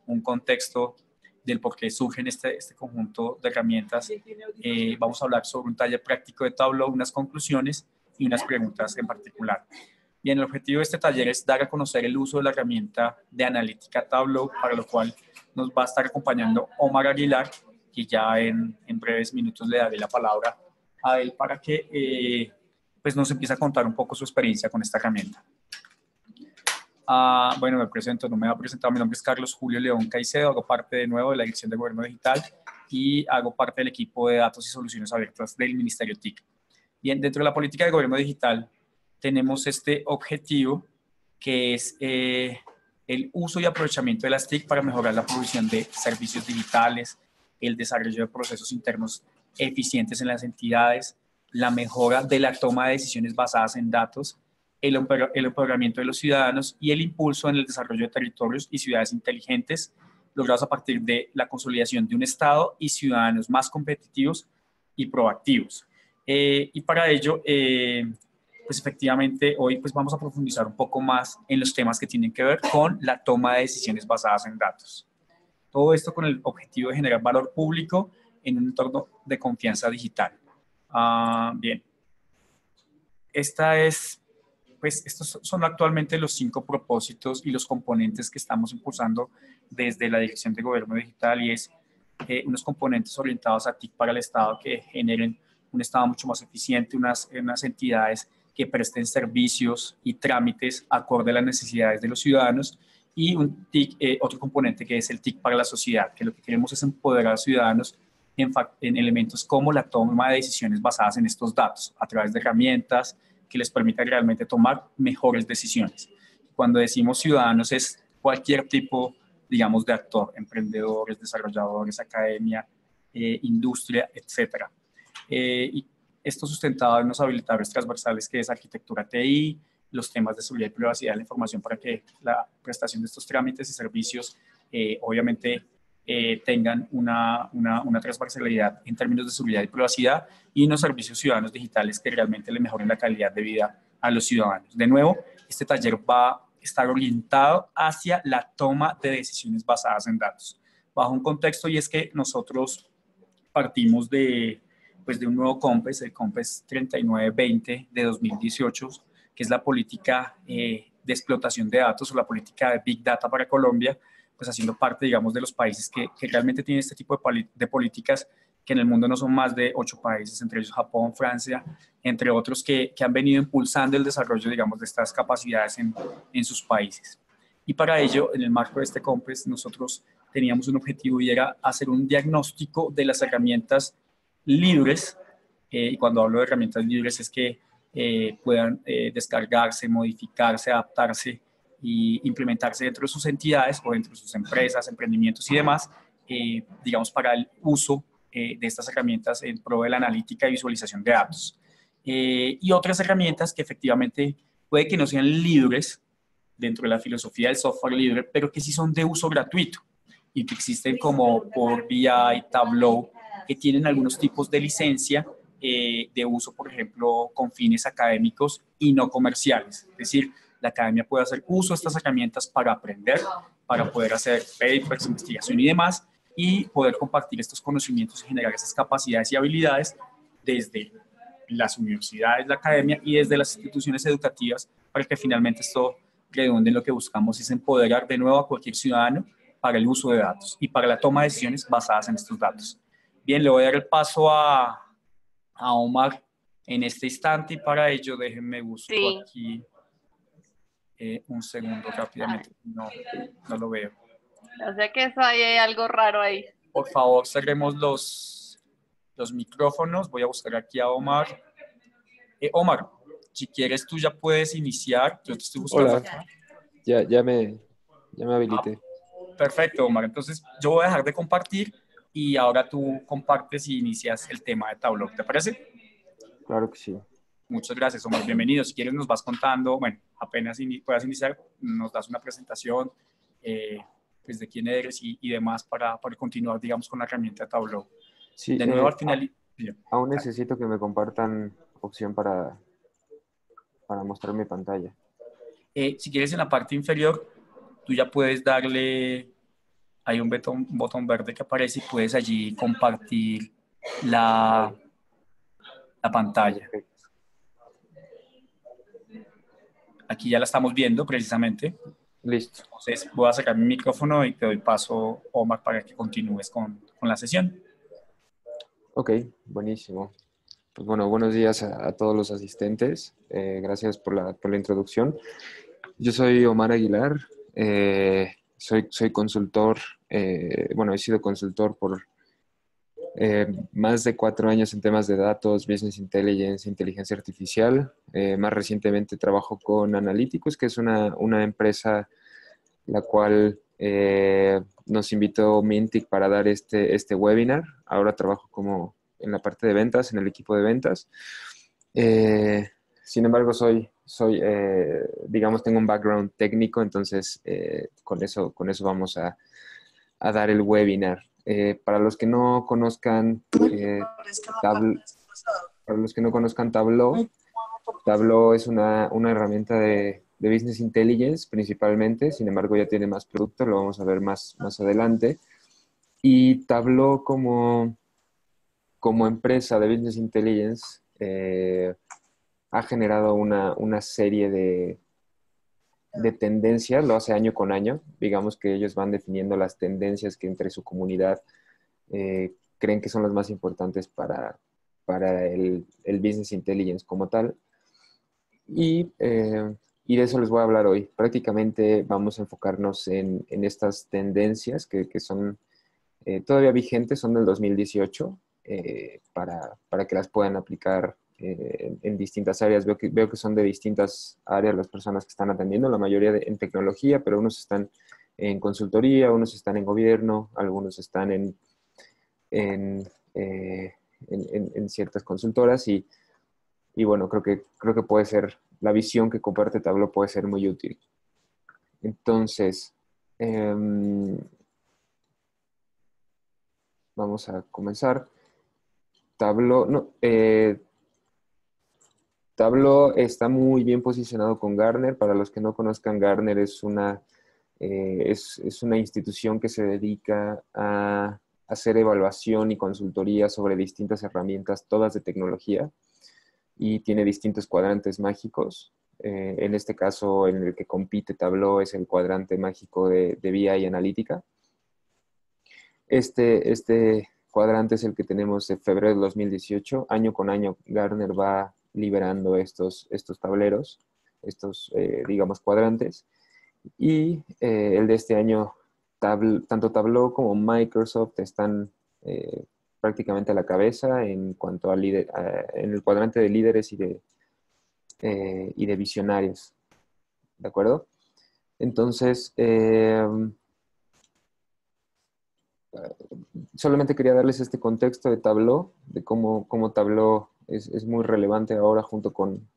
un contexto del por qué surgen este conjunto de herramientas. Vamos a hablar sobre un taller práctico de Tableau, unas conclusiones y unas preguntas en particular. Bien, el objetivo de este taller es dar a conocer el uso de la herramienta de analítica Tableau, para lo cual nos va a estar acompañando Omar Aguilar, y ya en breves minutos le daré la palabra a él para que pues nos empiece a contar un poco su experiencia con esta herramienta. Bueno, me presento, no me ha presentado, mi nombre es Carlos Julio León Caicedo, hago parte de nuevo de la Dirección de Gobierno Digital y hago parte del equipo de datos y soluciones abiertas del Ministerio TIC. Bien, dentro de la política de gobierno digital tenemos este objetivo que es el uso y aprovechamiento de las TIC para mejorar la provisión de servicios digitales, el desarrollo de procesos internos eficientes en las entidades, la mejora de la toma de decisiones basadas en datos, el empoderamiento de los ciudadanos y el impulso en el desarrollo de territorios y ciudades inteligentes, logrados a partir de la consolidación de un Estado y ciudadanos más competitivos y proactivos. Y para ello, pues efectivamente, hoy pues vamos a profundizar un poco más en los temas que tienen que ver con la toma de decisiones basadas en datos. Todo esto con el objetivo de generar valor público en un entorno de confianza digital. Bien, estos son actualmente los 5 propósitos y los componentes que estamos impulsando desde la Dirección de Gobierno Digital, y es unos componentes orientados a TIC para el Estado que generen un Estado mucho más eficiente, unas entidades que presten servicios y trámites acorde a las necesidades de los ciudadanos, y un TIC, otro componente que es el TIC para la sociedad, que lo que queremos es empoderar a ciudadanos en elementos como la toma de decisiones basadas en estos datos, a través de herramientas que les permita realmente tomar mejores decisiones. Cuando decimos ciudadanos es cualquier tipo, digamos, de actor, emprendedores, desarrolladores, academia, industria, etc. Y esto sustentado en unos habilitadores transversales que es arquitectura TI, los temas de seguridad y privacidad de la información para que la prestación de estos trámites y servicios obviamente tengan una transversalidad en términos de seguridad y privacidad, y unos servicios ciudadanos digitales que realmente le mejoren la calidad de vida a los ciudadanos. De nuevo, este taller va a estar orientado hacia la toma de decisiones basadas en datos, bajo un contexto, y es que nosotros partimos de un nuevo COMPES, el COMPES 3920 de 2018, que es la política de explotación de datos o la política de Big Data para Colombia, pues haciendo parte, digamos, de los países que realmente tienen este tipo de políticas, que en el mundo no son más de 8 países, entre ellos Japón, Francia, entre otros, que han venido impulsando el desarrollo, digamos, de estas capacidades en sus países. Y para ello, en el marco de este COMPES, nosotros teníamos un objetivo, y era hacer un diagnóstico de las herramientas libres, y cuando hablo de herramientas libres es que puedan descargarse, modificarse, adaptarse y implementarse dentro de sus entidades o dentro de sus empresas, emprendimientos y demás, digamos, para el uso de estas herramientas en pro de la analítica y visualización de datos. Y otras herramientas que efectivamente puede que no sean libres dentro de la filosofía del software libre, pero que sí son de uso gratuito y que existen como Power BI, Tableau, que tienen algunos tipos de licencia de uso, por ejemplo, con fines académicos y no comerciales. Es decir, la academia puede hacer uso de estas herramientas para aprender, para poder hacer papers, investigación y demás, y poder compartir estos conocimientos y generar esas capacidades y habilidades desde las universidades, la academia y desde las instituciones educativas, para que finalmente esto redunde en lo que buscamos, es empoderar de nuevo a cualquier ciudadano para el uso de datos y para la toma de decisiones basadas en estos datos. Bien, le voy a dar el paso a Omar en este instante, y para ello déjenme busco aquí un segundo rápidamente. No lo veo. O sea que eso hay algo raro ahí. Por favor, cerremos los micrófonos. Voy a buscar aquí a Omar. Omar, si quieres tú ya puedes iniciar. Yo te estoy buscando. Hola, acá. ya me habilité. Perfecto, Omar. Entonces yo voy a dejar de compartir y ahora tú compartes y inicias el tema de Tableau. ¿Te parece? Claro que sí. Muchas gracias, Omar. Bienvenido. Si quieres nos vas contando, bueno, apenas puedas iniciar, nos das una presentación pues de quién eres y demás para continuar, digamos, con la herramienta Tableau. Sí, De nuevo, al final... aún necesito que me compartan opción para mostrar mi pantalla. Si quieres, en la parte inferior, tú ya puedes darle hay un botón verde que aparece y puedes allí compartir la, la pantalla. Perfecto. Aquí ya la estamos viendo precisamente. Listo. Entonces voy a sacar mi micrófono y te doy paso, Omar, para que continúes con la sesión. Ok, buenísimo. Pues bueno, buenos días a todos los asistentes. Gracias por la introducción. Yo soy Omar Aguilar. Soy consultor. Bueno, he sido consultor por más de 4 años en temas de datos, business intelligence, inteligencia artificial. Más recientemente trabajo con Analyticus, que es una empresa la cual nos invitó Mintic para dar este webinar. Ahora trabajo como en la parte de ventas, en el equipo de ventas. Sin embargo, digamos, tengo un background técnico, entonces con eso vamos a dar el webinar. Para los que no conozcan para los que no conozcan Tableau, Tableau es una herramienta de Business Intelligence principalmente, sin embargo ya tiene más productos, lo vamos a ver más adelante. Y Tableau como empresa de Business Intelligence ha generado una serie de tendencias, lo hace año con año. Digamos que ellos van definiendo las tendencias que entre su comunidad creen que son las más importantes para el Business Intelligence como tal. Y de eso les voy a hablar hoy. Prácticamente vamos a enfocarnos en estas tendencias que son todavía vigentes, son del 2018, para que las puedan aplicar en distintas áreas. Veo que son de distintas áreas las personas que están atendiendo, la mayoría en tecnología, pero unos están en consultoría, unos están en gobierno, algunos están en, en ciertas consultoras y bueno, creo que puede ser, la visión que comparte Tableau puede ser muy útil. Entonces, vamos a comenzar. Tableau está muy bien posicionado con Gartner. Para los que no conozcan, Gartner es es una institución que se dedica a hacer evaluación y consultoría sobre distintas herramientas, todas de tecnología, y tiene distintos cuadrantes mágicos. En este caso, en el que compite Tableau es el cuadrante mágico de BI y analítica. Este cuadrante es el que tenemos de febrero de 2018. Año con año, Gartner va liberando estos tableros, digamos, cuadrantes. Y el de este año, tanto Tableau como Microsoft están prácticamente a la cabeza en cuanto en el cuadrante de líderes y de visionarios. ¿De acuerdo? Entonces, solamente quería darles este contexto de Tableau, de cómo Tableau es muy relevante ahora junto con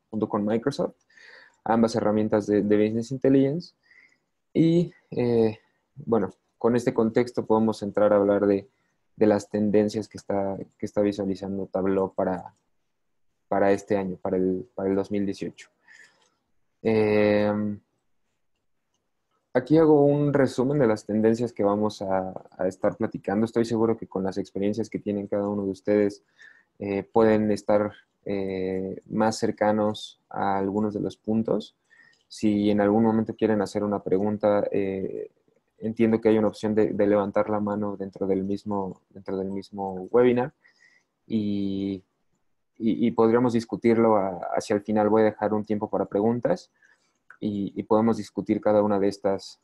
Microsoft, ambas herramientas de Business Intelligence. Y bueno, con este contexto podemos entrar a hablar de las tendencias que está visualizando Tableau para este año, para el 2018. Aquí hago un resumen de las tendencias que vamos a estar platicando. Estoy seguro que con las experiencias que tienen cada uno de ustedes pueden estar más cercanos a algunos de los puntos. Si en algún momento quieren hacer una pregunta, entiendo que hay una opción de levantar la mano dentro del mismo webinar y podríamos discutirlo hacia el final. Voy a dejar un tiempo para preguntas y podemos discutir cada una de estas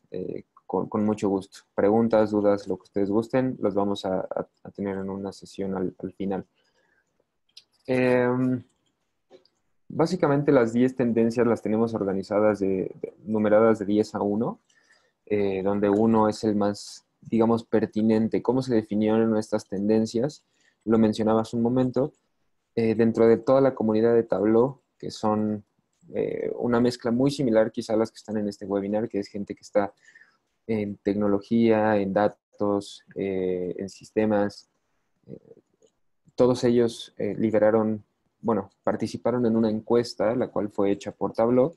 con mucho gusto. Preguntas, dudas, lo que ustedes gusten, los vamos a tener en una sesión al final. Básicamente las 10 tendencias las tenemos organizadas numeradas de 10 a 1, donde 1 es el más, digamos, pertinente. ¿Cómo se definieron estas tendencias? Lo mencionaba hace un momento. Dentro de toda la comunidad de Tableau, que son una mezcla muy similar quizá a las que están en este webinar, que es gente que está en tecnología, en datos, en sistemas. Todos ellos participaron en una encuesta, la cual fue hecha por Tableau.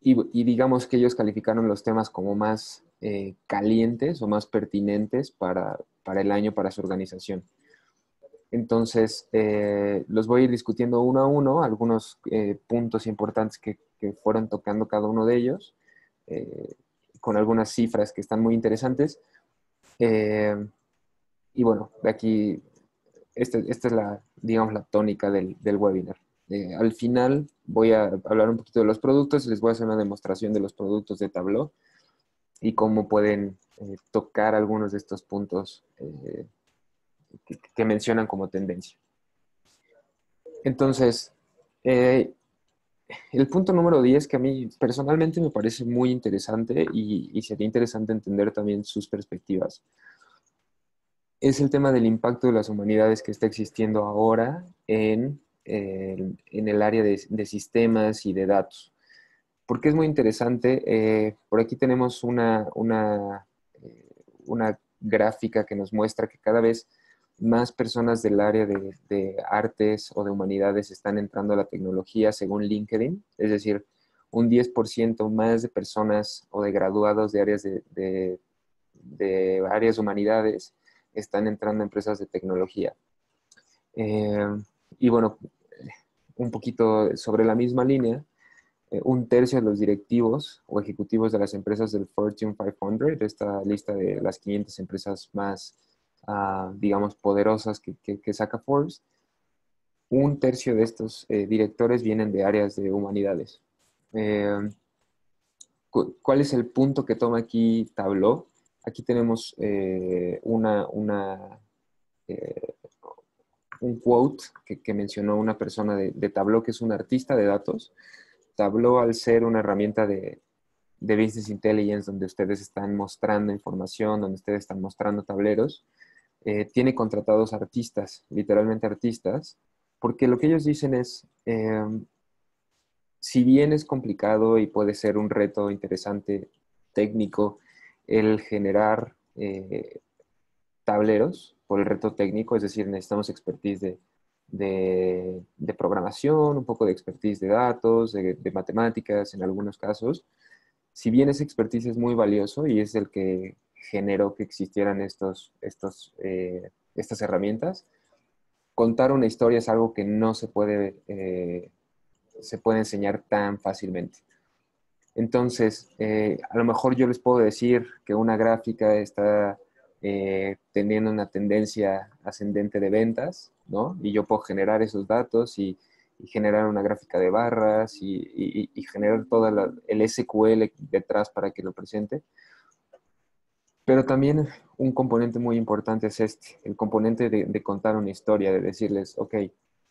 y digamos que ellos calificaron los temas como más calientes o más pertinentes para el año, para su organización. Entonces, los voy a ir discutiendo uno a uno, algunos puntos importantes que fueron tocando cada uno de ellos, eh, con algunas cifras que están muy interesantes. Y bueno, de aquí, esta es la, digamos, la tónica del webinar. Al final voy a hablar un poquito de los productos, les voy a hacer una demostración de los productos de Tableau y cómo pueden tocar algunos de estos puntos que mencionan como tendencia. Entonces, el punto número 10 que a mí personalmente me parece muy interesante y sería interesante entender también sus perspectivas, es el tema del impacto de las humanidades que está existiendo ahora en el área de sistemas y de datos. Porque es muy interesante. Por aquí tenemos una gráfica que nos muestra que cada vez más personas del área de artes o de humanidades están entrando a la tecnología según LinkedIn. Es decir, un 10% más de personas o de graduados de áreas de áreas de humanidades están entrando a empresas de tecnología. Y bueno, un poquito sobre la misma línea, un tercio de los directivos o ejecutivos de las empresas del Fortune 500, esta lista de las 500 empresas más, digamos, poderosas que saca Forbes, un tercio de estos directores vienen de áreas de humanidades. ¿Cuál es el punto que toma aquí Tableau? Aquí tenemos eh, un quote que mencionó una persona de Tableau, que es un artista de datos. Tableau, al ser una herramienta de Business Intelligence, donde ustedes están mostrando información, donde ustedes están mostrando tableros, tiene contratados artistas, literalmente artistas, porque lo que ellos dicen es, si bien es complicado y puede ser un reto interesante técnico el generar tableros por el reto técnico, es decir, necesitamos expertise de programación, un poco de expertise de datos, de matemáticas en algunos casos. Si bien ese expertise es muy valioso y es el que generó que existieran estas herramientas, contar una historia es algo que no se puede enseñar tan fácilmente. Entonces, a lo mejor yo les puedo decir que una gráfica está teniendo una tendencia ascendente de ventas, ¿no? Y yo puedo generar esos datos y generar una gráfica de barras y generar todo el SQL detrás para que lo presente. Pero también un componente muy importante es el componente de contar una historia, de decirles, ok,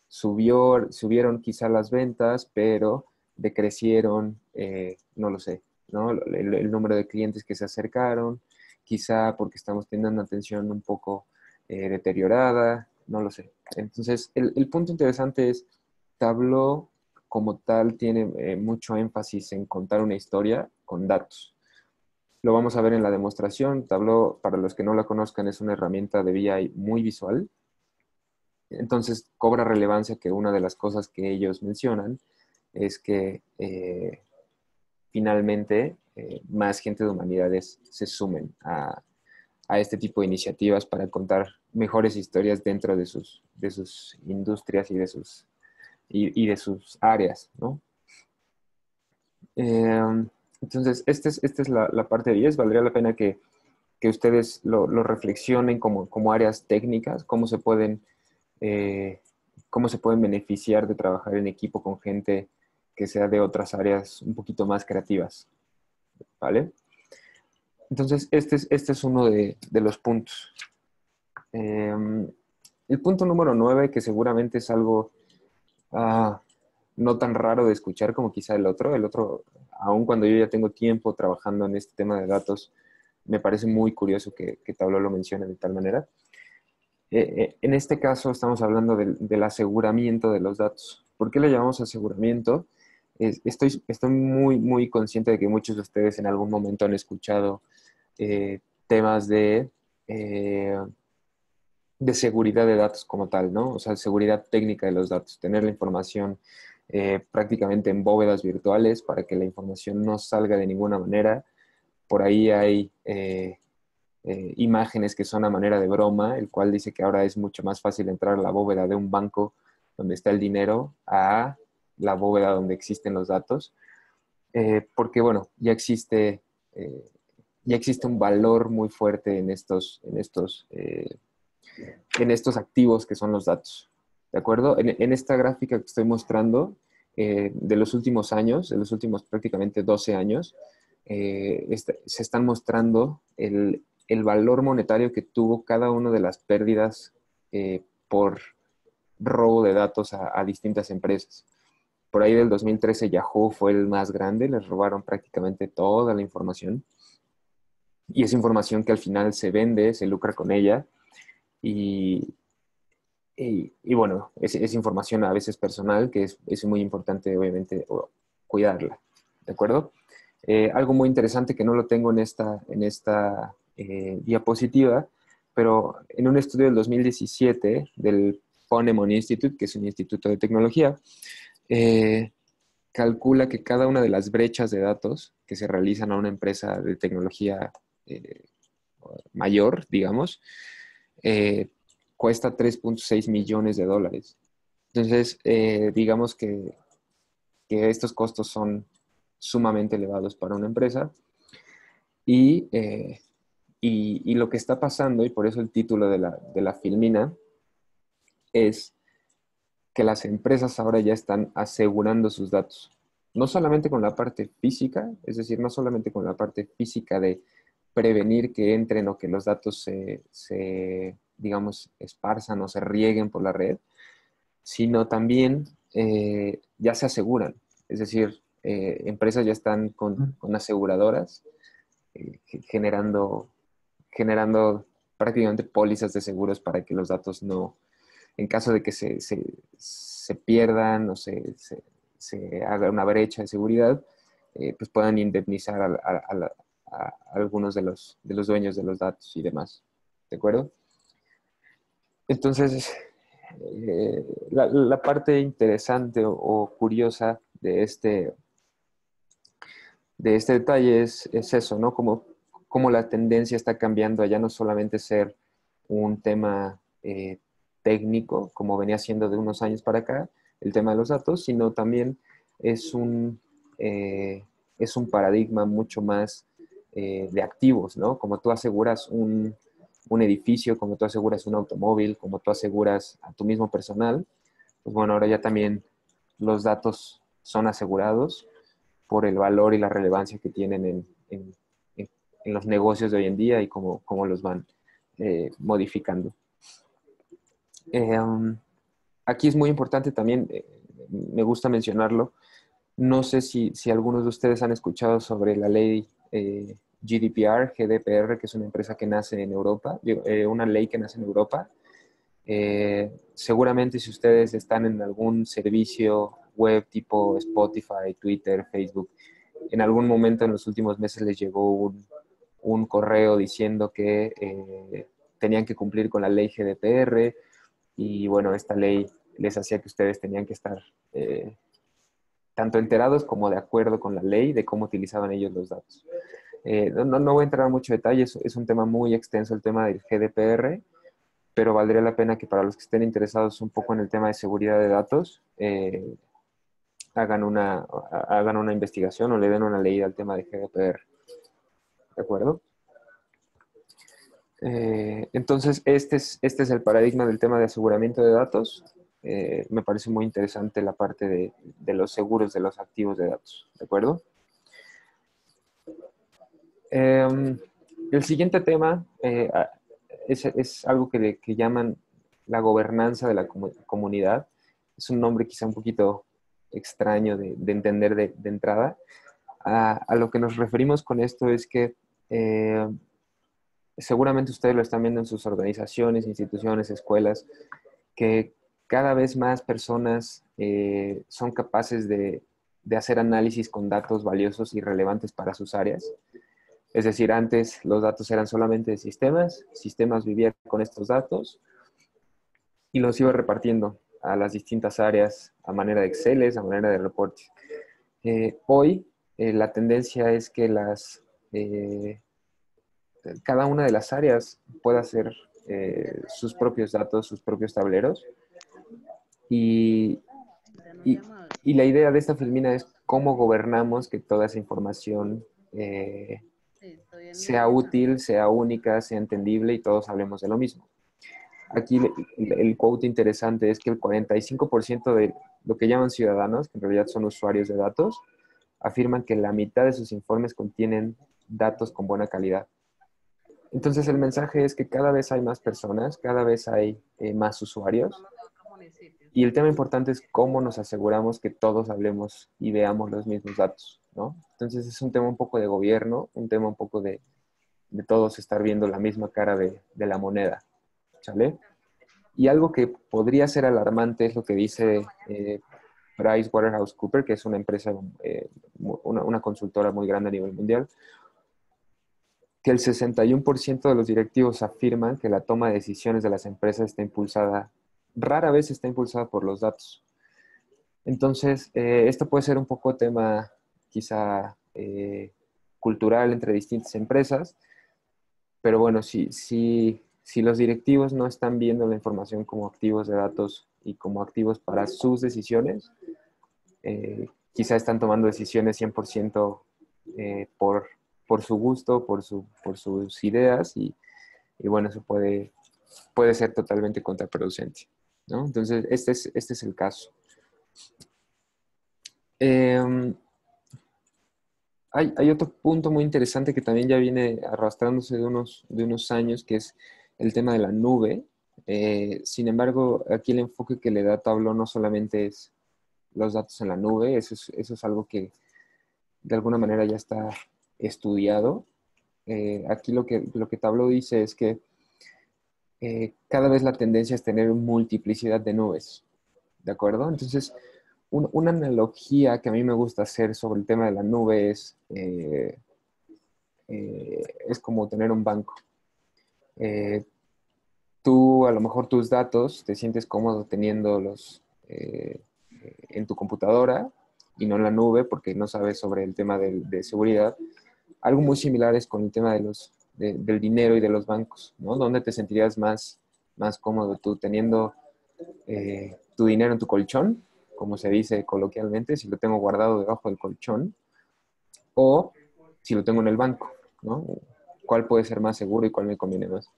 subieron quizá las ventas, pero decrecieron, no lo sé, ¿no? El número de clientes que se acercaron, quizá porque estamos teniendo una atención un poco deteriorada, no lo sé. Entonces, el punto interesante es, Tableau como tal tiene mucho énfasis en contar una historia con datos. Lo vamos a ver en la demostración. Tableau, para los que no la conozcan, es una herramienta de BI muy visual. Entonces, cobra relevancia que una de las cosas que ellos mencionan es que finalmente más gente de humanidades se sumen a este tipo de iniciativas para contar mejores historias dentro de sus industrias y de sus áreas, ¿no? Entonces, esta es la parte 10. Valdría la pena que ustedes lo reflexionen como áreas técnicas, eh, cómo se pueden beneficiar de trabajar en equipo con gente que sea de otras áreas un poquito más creativas, ¿vale? Entonces, este es uno de los puntos. El punto número 9, que seguramente es algo no tan raro de escuchar como quizá el otro, aun cuando yo ya tengo tiempo trabajando en este tema de datos, me parece muy curioso que Tableau lo mencione de tal manera. En este caso estamos hablando del aseguramiento de los datos. ¿Por qué le llamamos aseguramiento? Estoy muy, muy consciente de que muchos de ustedes en algún momento han escuchado temas eh, de seguridad de datos como tal, ¿no? O sea, seguridad técnica de los datos, tener la información prácticamente en bóvedas virtuales para que la información no salga de ninguna manera. Por ahí hay imágenes que son a manera de broma, el cual dice que ahora es mucho más fácil entrar a la bóveda de un banco donde está el dinero a la bóveda donde existen los datos, porque bueno, ya existe un valor muy fuerte en estos activos que son los datos. ¿De acuerdo? En esta gráfica que estoy mostrando, de los últimos años, de los últimos prácticamente 12 años, se están mostrando el valor monetario que tuvo cada una de las pérdidas por robo de datos a distintas empresas. Por ahí del 2013 Yahoo fue el más grande, les robaron prácticamente toda la información. Y esa información que al final se vende, se lucra con ella. Y bueno, es información a veces personal que es muy importante, obviamente, cuidarla. ¿De acuerdo? Algo muy interesante que no lo tengo en esta diapositiva, pero en un estudio del 2017 del Ponemon Institute, que es un instituto de tecnología, calcula que cada una de las brechas de datos que se realizan a una empresa de tecnología mayor, digamos, cuesta 3.6 millones de dólares. Entonces, digamos que estos costos son sumamente elevados para una empresa y lo que está pasando, y por eso el título de la filmina, es que las empresas ahora ya están asegurando sus datos. No solamente con la parte física, es decir, no solamente con la parte física de prevenir que entren o que los datos digamos, esparzan o se rieguen por la red, sino también ya se aseguran. Es decir, empresas ya están con aseguradoras generando prácticamente pólizas de seguros para que los datos no, en caso de que se pierdan o se haga una brecha de seguridad, pues puedan indemnizar a algunos de los dueños de los datos y demás. ¿De acuerdo? Entonces, la parte interesante o curiosa de este detalle es eso, ¿no? Como la tendencia está cambiando a ya no solamente ser un tema técnico, como venía siendo de unos años para acá, el tema de los datos, sino también es es un paradigma mucho más de activos, ¿no? Como tú aseguras un edificio, como tú aseguras un automóvil, como tú aseguras a tu mismo personal, pues bueno, ahora ya también los datos son asegurados por el valor y la relevancia que tienen en los negocios de hoy en día y cómo los van modificando. Aquí es muy importante también, me gusta mencionarlo, no sé si algunos de ustedes han escuchado sobre la ley GDPR, que es una empresa que nace en Europa, una ley que nace en Europa. Seguramente si ustedes están en algún servicio web tipo Spotify, Twitter, Facebook, en algún momento en los últimos meses les llegó un correo diciendo que tenían que cumplir con la ley GDPR y bueno, esta ley les hacía que ustedes tenían que estar tanto enterados como de acuerdo con la ley de cómo utilizaban ellos los datos. No voy a entrar en mucho detalle, es un tema muy extenso el tema del GDPR, pero valdría la pena que para los que estén interesados un poco en el tema de seguridad de datos, hagan una investigación o le den una leída al tema de GDPR. ¿De acuerdo? Entonces, este es el paradigma del tema de aseguramiento de datos. Me parece muy interesante la parte de los seguros de los activos de datos. ¿De acuerdo? El siguiente tema es algo que llaman la gobernanza de la comunidad. Es un nombre quizá un poquito extraño de entender de entrada. A lo que nos referimos con esto es que seguramente ustedes lo están viendo en sus organizaciones, instituciones, escuelas, que cada vez más personas son capaces de hacer análisis con datos valiosos y relevantes para sus áreas. Es decir, antes los datos eran solamente de sistemas vivían con estos datos y los iba repartiendo. a las distintas áreas a manera de Excel, a manera de reportes. Hoy la tendencia es que cada una de las áreas pueda hacer sus propios datos, sus propios tableros. Y, y la idea de esta Filmina es cómo gobernamos que toda esa información sea útil, sea única, sea entendible y todos hablemos de lo mismo. Aquí el quote interesante es que el 45% de lo que llaman ciudadanos, que en realidad son usuarios de datos, afirman que la mitad de sus informes contienen datos con buena calidad. Entonces el mensaje es que cada vez hay más personas, cada vez hay más usuarios. Y el tema importante es cómo nos aseguramos que todos hablemos y veamos los mismos datos, ¿no? Entonces es un tema un poco de gobierno, un tema un poco de todos estar viendo la misma cara de la moneda, ¿sale? Y algo que podría ser alarmante es lo que dice PricewaterhouseCoopers, que es una empresa, una consultora muy grande a nivel mundial, que el 61% de los directivos afirman que la toma de decisiones de las empresas está impulsada, rara vez está impulsada por los datos. Entonces, esto puede ser un poco tema quizá cultural entre distintas empresas, pero bueno, si los directivos no están viendo la información como activos de datos y como activos para sus decisiones, quizá están tomando decisiones 100% por su gusto, por sus ideas y bueno, eso puede ser totalmente contraproducente, ¿no? Entonces, este es el caso. Hay otro punto muy interesante que también ya viene arrastrándose de unos años, que es el tema de la nube. Sin embargo, aquí el enfoque que le da Tableau no solamente es los datos en la nube, eso es algo que de alguna manera ya está estudiado. Aquí lo que Tableau dice es que cada vez la tendencia es tener multiplicidad de nubes, ¿de acuerdo? Entonces, una analogía que a mí me gusta hacer sobre el tema de la nube es como tener un banco. Tú, a lo mejor tus datos, te sientes cómodo teniéndolos en tu computadora y no en la nube porque no sabes sobre el tema de seguridad. Algo muy similar es con el tema del dinero y de los bancos, ¿no? ¿Dónde te sentirías más cómodo tú teniendo tu dinero en tu colchón, como se dice coloquialmente, si lo tengo guardado debajo del colchón, o si lo tengo en el banco, ¿no? ¿Cuál puede ser más seguro y cuál me conviene más?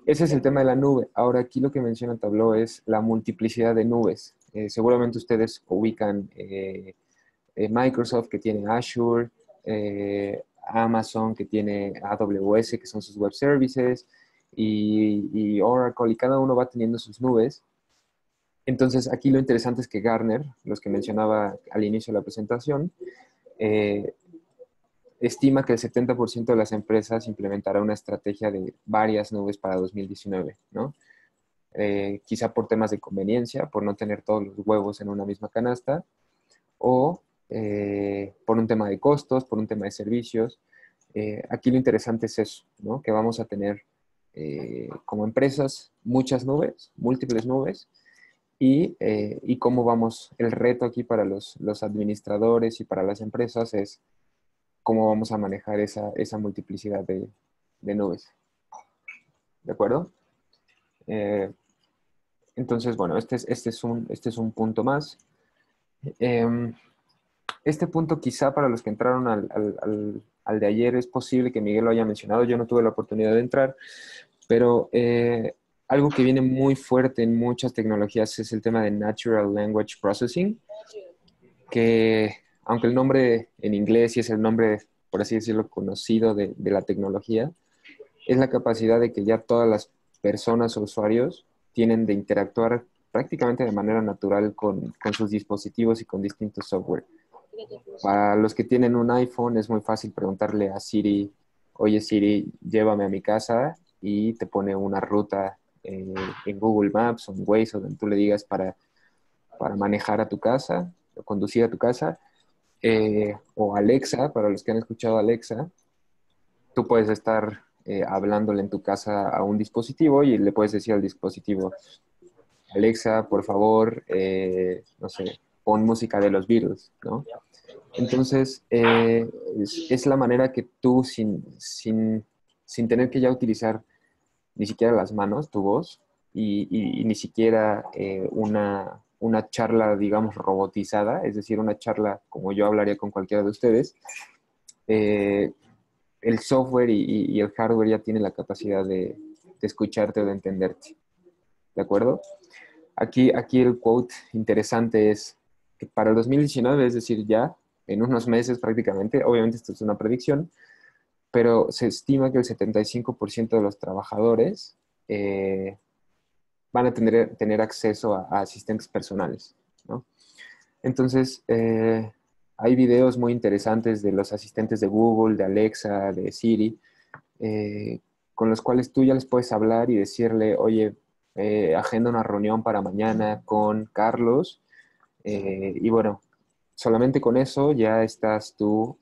Ese es el tema de la nube. Ahora, aquí lo que menciona Tableau es la multiplicidad de nubes. Seguramente ustedes ubican Microsoft, que tiene Azure, Amazon, que tiene AWS, que son sus web services, y Oracle, y cada uno va teniendo sus nubes. Entonces, aquí lo interesante es que Gartner, los que mencionaba al inicio de la presentación, estima que el 70% de las empresas implementará una estrategia de varias nubes para 2019, ¿no? Quizá por temas de conveniencia, por no tener todos los huevos en una misma canasta, o por un tema de costos, por un tema de servicios. Aquí lo interesante es eso, ¿no? Que vamos a tener como empresas muchas nubes, múltiples nubes, y cómo vamos, el reto aquí para los administradores y para las empresas es cómo vamos a manejar esa multiplicidad de nubes. ¿De acuerdo? Entonces, bueno, este es un punto más. Este punto quizá para los que entraron al de ayer es posible que Miguel lo haya mencionado. Yo no tuve la oportunidad de entrar, pero algo que viene muy fuerte en muchas tecnologías es el tema de Natural Language Processing, que aunque el nombre en inglés sí es el nombre, por así decirlo, conocido de la tecnología, es la capacidad de que ya todas las personas o usuarios tienen de interactuar prácticamente de manera natural con sus dispositivos y con distintos software. Para los que tienen un iPhone es muy fácil preguntarle a Siri, oye Siri, llévame a mi casa, y te pone una ruta en Google Maps o en Waze o donde tú le digas para manejar a tu casa o conducir a tu casa. O Alexa, para los que han escuchado Alexa, tú puedes estar hablándole en tu casa a un dispositivo y le puedes decir al dispositivo, Alexa, por favor, no sé, pon música de los Beatles, ¿no? Entonces, es la manera que tú, sin tener que ya utilizar ni siquiera las manos, tu voz, y ni siquiera una charla, digamos, robotizada, es decir, una charla como yo hablaría con cualquiera de ustedes, eh, el software y el hardware ya tienen la capacidad de escucharte o de entenderte, ¿de acuerdo? Aquí el quote interesante es que para el 2019, es decir, ya en unos meses prácticamente, obviamente esto es una predicción, pero se estima que el 75% de los trabajadores van a tener acceso a asistentes personales, ¿no? Entonces, hay videos muy interesantes de los asistentes de Google, de Alexa, de Siri, eh, con los cuales tú ya les puedes hablar y decirle, oye, agenda una reunión para mañana con Carlos, y bueno, solamente con eso ya estás tú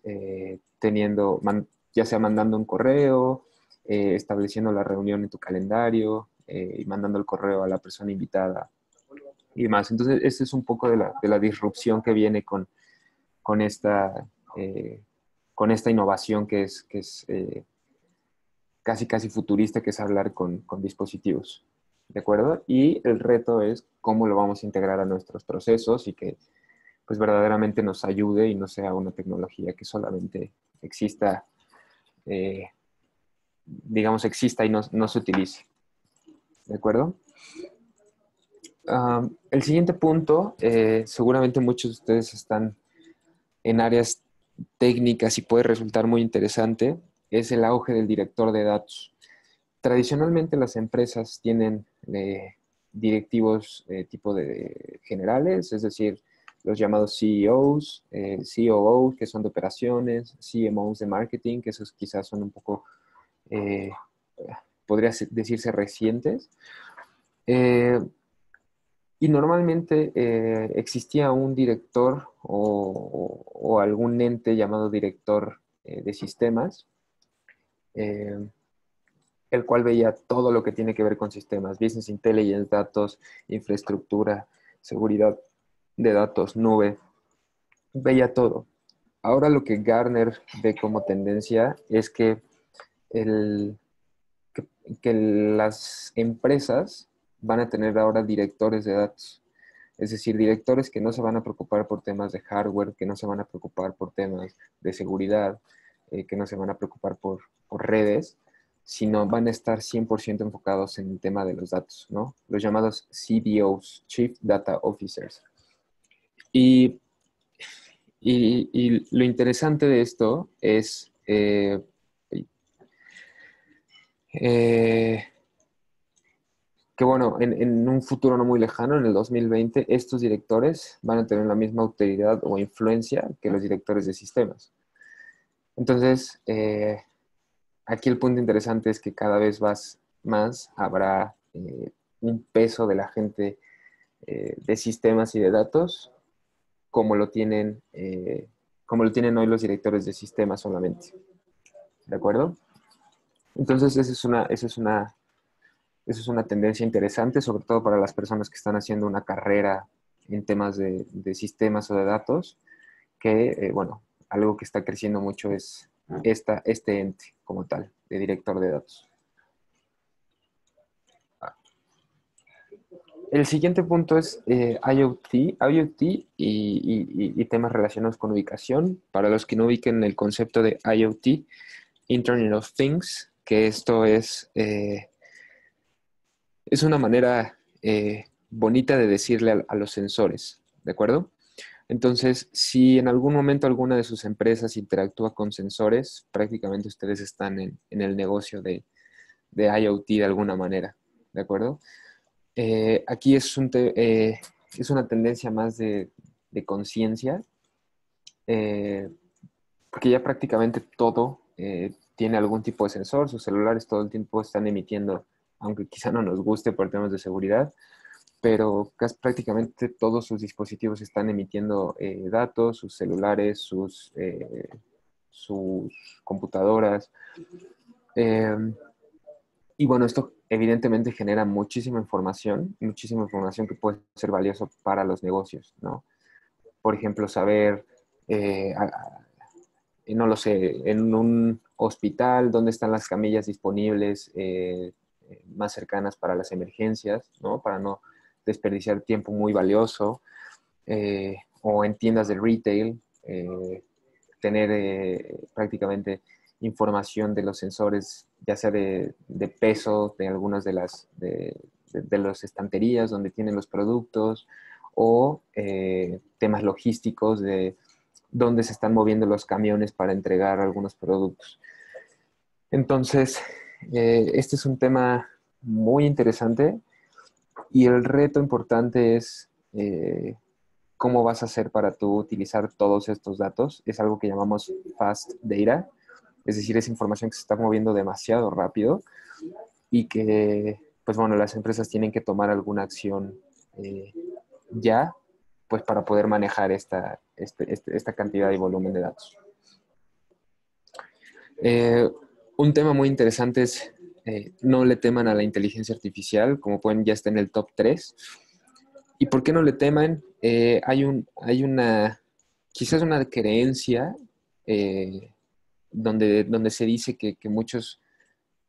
ya sea mandando un correo, estableciendo la reunión en tu calendario, y mandando el correo a la persona invitada y demás. Entonces, este es un poco de la disrupción que viene con esta, eh, con esta innovación que es casi, casi futurista, que es hablar con dispositivos. ¿De acuerdo? Y el reto es cómo lo vamos a integrar a nuestros procesos y que pues verdaderamente nos ayude y no sea una tecnología que solamente exista, eh, digamos, exista y no se utilice. ¿De acuerdo? El siguiente punto, seguramente muchos de ustedes están en áreas técnicas y puede resultar muy interesante, es el auge del director de datos. Tradicionalmente las empresas tienen directivos tipo de generales, es decir, los llamados CEOs, COOs, que son de operaciones, CMOs de marketing, que esos quizás son un poco, eh, podría decirse, recientes. Eh, y normalmente existía un director o algún ente llamado director de sistemas, eh, el cual veía todo lo que tiene que ver con sistemas, business intelligence, datos, infraestructura, seguridad de datos, nube, veía todo. Ahora lo que Gartner ve como tendencia es el, que, que las empresas van a tener ahora directores de datos. Es decir, directores que no se van a preocupar por temas de hardware, que no se van a preocupar por temas de seguridad, que no se van a preocupar por redes, sino van a estar 100% enfocados en el tema de los datos, ¿no? Los llamados CDOs, Chief Data Officers. Y, y lo interesante de esto es eh, que bueno, en un futuro no muy lejano, en el 2020, estos directores van a tener la misma autoridad o influencia que los directores de sistemas. Entonces, aquí el punto interesante es que cada vez más habrá un peso de la gente de sistemas y de datos como lo tienen hoy los directores de sistemas solamente. ¿De acuerdo? Entonces, esa es una tendencia interesante, sobre todo para las personas que están haciendo una carrera en temas de sistemas o de datos, que, bueno, algo que está creciendo mucho es este ente como tal, de director de datos. El siguiente punto es IoT y temas relacionados con ubicación. Para los que no ubiquen el concepto de IoT, Internet of Things, que esto es una manera bonita de decirle a los sensores, ¿de acuerdo? Entonces, si en algún momento alguna de sus empresas interactúa con sensores, prácticamente ustedes están en el negocio de IoT de alguna manera, ¿de acuerdo? Aquí es una tendencia más de conciencia, eh, porque ya prácticamente todo tiene algún tipo de sensor, sus celulares todo el tiempo están emitiendo, aunque quizá no nos guste por temas de seguridad, pero casi prácticamente todos sus dispositivos están emitiendo datos, sus celulares, sus computadoras. Y bueno, esto evidentemente genera muchísima información que puede ser valioso para los negocios, ¿no? Por ejemplo, saber, no lo sé, en un hospital dónde están las camillas disponibles más cercanas para las emergencias, ¿no? Para no desperdiciar tiempo muy valioso, o en tiendas de retail, tener prácticamente información de los sensores, ya sea de peso de algunas de las estanterías donde tienen los productos, o temas logísticos de dónde se están moviendo los camiones para entregar algunos productos. Entonces, este es un tema muy interesante y el reto importante es cómo vas a hacer para tú utilizar todos estos datos. Es algo que llamamos fast data, es decir, es información que se está moviendo demasiado rápido y que, pues bueno, las empresas tienen que tomar alguna acción ya, pues para poder manejar esta cantidad y volumen de datos. Un tema muy interesante es no le teman a la inteligencia artificial, como pueden, ya está en el top 3. ¿Y por qué no le teman? Hay una, quizás una creencia donde se dice que muchos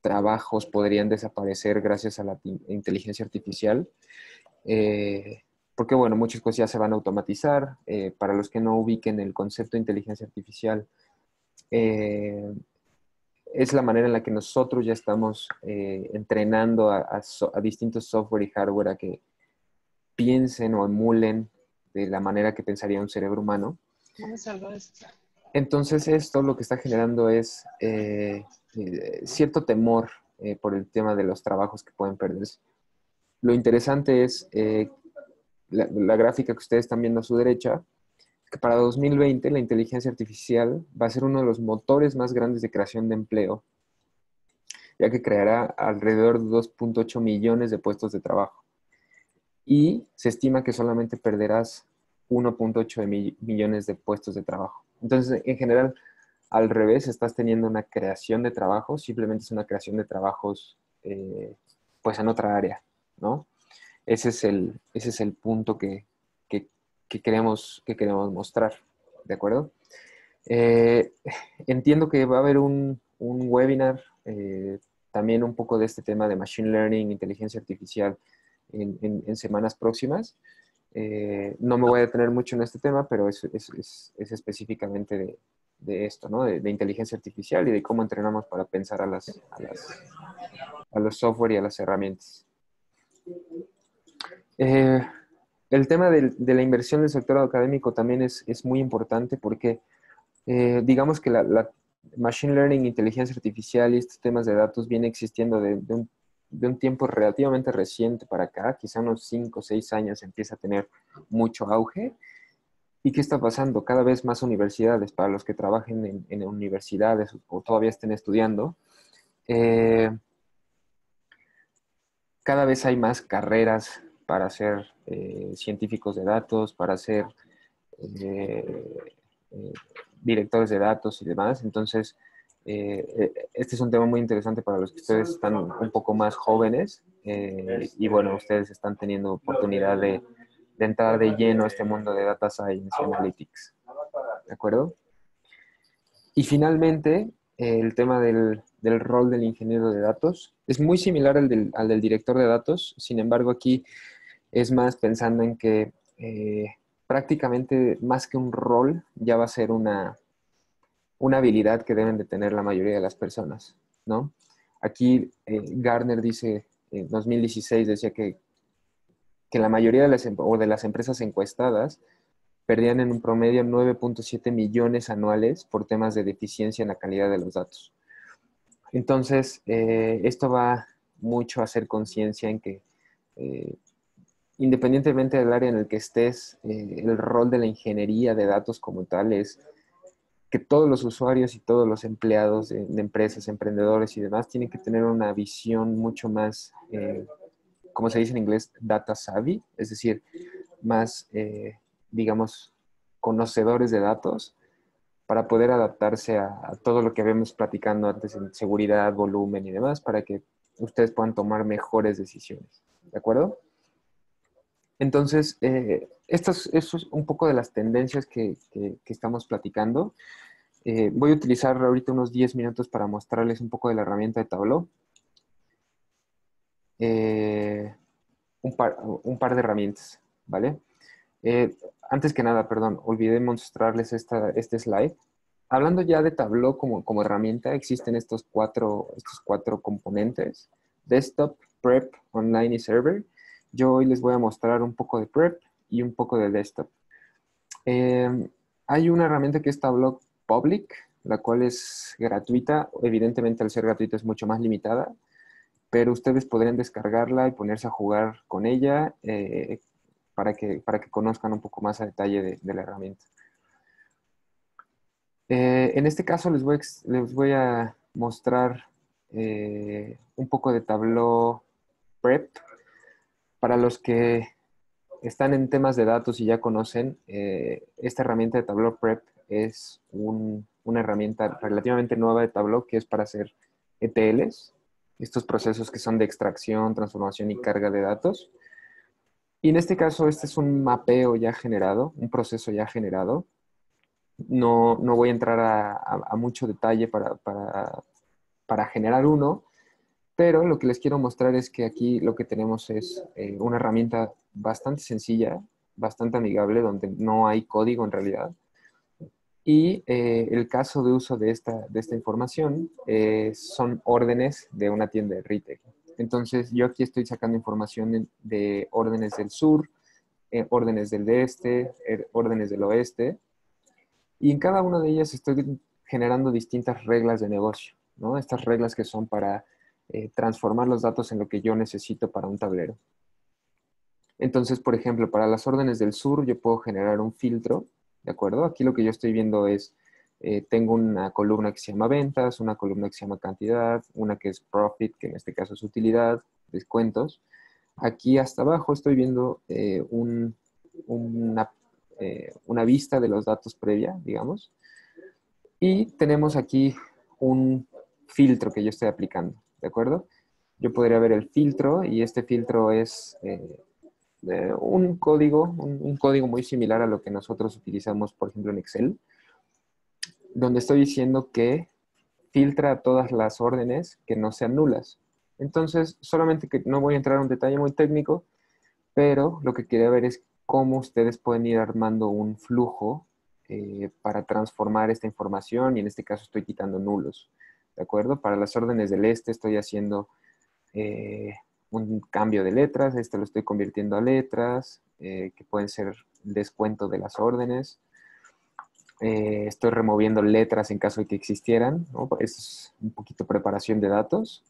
trabajos podrían desaparecer gracias a la inteligencia artificial. Porque, bueno, muchas cosas ya se van a automatizar. Para los que no ubiquen el concepto de inteligencia artificial, es la manera en la que nosotros ya estamos entrenando a distintos software y hardware a que piensen o emulen de la manera que pensaría un cerebro humano. Entonces esto lo que está generando es cierto temor por el tema de los trabajos que pueden perderse. Lo interesante es la gráfica que ustedes están viendo a su derecha, que para 2020 la inteligencia artificial va a ser uno de los motores más grandes de creación de empleo, ya que creará alrededor de 2.8 millones de puestos de trabajo. Y se estima que solamente perderás 1.8 millones de puestos de trabajo. Entonces, en general, al revés, estás teniendo una creación de trabajos, simplemente es una creación de trabajos pues en otra área, ¿no? Ese es el punto que queremos mostrar, ¿de acuerdo? Entiendo que va a haber un webinar también un poco de este tema de Machine Learning, inteligencia artificial en semanas próximas. No me voy a detener mucho en este tema, pero es específicamente de esto, ¿no? De inteligencia artificial y de cómo entrenamos para pensar a los software y a las herramientas. El tema de la inversión del sector académico también es muy importante porque digamos que la Machine Learning, inteligencia artificial y estos temas de datos viene existiendo de un tiempo relativamente reciente para acá, quizá unos 5 o 6 años empieza a tener mucho auge. ¿Y qué está pasando? Cada vez más universidades, para los que trabajen en universidades o todavía estén estudiando, cada vez hay más carreras para ser científicos de datos, para ser directores de datos y demás. Entonces, este es un tema muy interesante para los que ustedes están un poco más jóvenes y bueno, ustedes están teniendo oportunidad de entrar de lleno a este mundo de Data Science y Analytics. ¿De acuerdo? Y finalmente, el tema del rol del ingeniero de datos es muy similar al del director de datos. Sin embargo, aquí es más pensando en que prácticamente más que un rol, ya va a ser una habilidad que deben de tener la mayoría de las personas, ¿no? Aquí Gartner dice, en 2016 decía que la mayoría de las empresas encuestadas perdían en un promedio 9.7 millones anuales por temas de deficiencia en la calidad de los datos. Entonces, esto va mucho a hacer conciencia en que independientemente del área en el que estés, el rol de la ingeniería de datos como tal es que todos los usuarios y todos los empleados de empresas, emprendedores y demás tienen que tener una visión mucho más, como se dice en inglés, data savvy, es decir, más, digamos, conocedores de datos para poder adaptarse a todo lo que vemos platicando antes en seguridad, volumen y demás, para que ustedes puedan tomar mejores decisiones. ¿De acuerdo? Entonces, eso es un poco de las tendencias que estamos platicando. Voy a utilizar ahorita unos 10 minutos para mostrarles un poco de la herramienta de Tableau. Un par de herramientas, ¿vale? Antes que nada, perdón, olvidé mostrarles este slide. Hablando ya de Tableau como herramienta, existen estos cuatro componentes: Desktop, Prep, Online y Server. Yo hoy les voy a mostrar un poco de Prep y un poco de Desktop. Hay una herramienta que es Tableau Public, la cual es gratuita. Evidentemente, al ser gratuita es mucho más limitada, pero ustedes podrían descargarla y ponerse a jugar con ella para que conozcan un poco más a detalle de la herramienta. En este caso les voy a mostrar un poco de Tableau Prep. Para los que están en temas de datos y ya conocen, esta herramienta de Tableau Prep es una herramienta relativamente nueva de Tableau que es para hacer ETLs, estos procesos que son de extracción, transformación y carga de datos. Y en este caso, este es un mapeo ya generado, un proceso ya generado. No voy a entrar a mucho detalle para generar uno, pero lo que les quiero mostrar es que aquí lo que tenemos es una herramienta bastante sencilla, bastante amigable, donde no hay código en realidad. Y el caso de uso de esta información son órdenes de una tienda de retail. Entonces, yo aquí estoy sacando información de órdenes del sur, órdenes del este, órdenes del oeste. Y en cada una de ellas estoy generando distintas reglas de negocio, ¿no? Estas reglas que son para transformar los datos en lo que yo necesito para un tablero. Entonces, por ejemplo, para las órdenes del sur yo puedo generar un filtro, ¿de acuerdo? Aquí lo que yo estoy viendo es, tengo una columna que se llama ventas, una columna que se llama cantidad, una que es profit, que en este caso es utilidad, descuentos. Aquí hasta abajo estoy viendo una vista de los datos previa, digamos. Y tenemos aquí un filtro que yo estoy aplicando, ¿de acuerdo? Yo podría ver el filtro y este filtro es un código muy similar a lo que nosotros utilizamos, por ejemplo, en Excel, donde estoy diciendo que filtra todas las órdenes que no sean nulas. Entonces, solamente que no voy a entrar a un detalle muy técnico, pero lo que quería ver es cómo ustedes pueden ir armando un flujo para transformar esta información, y en este caso estoy quitando nulos, ¿de acuerdo? Para las órdenes del este estoy haciendo un cambio de letras, este lo estoy convirtiendo a letras, que pueden ser descuento de las órdenes. Estoy removiendo letras en caso de que existieran, ¿no? Es un poquito preparación de datos.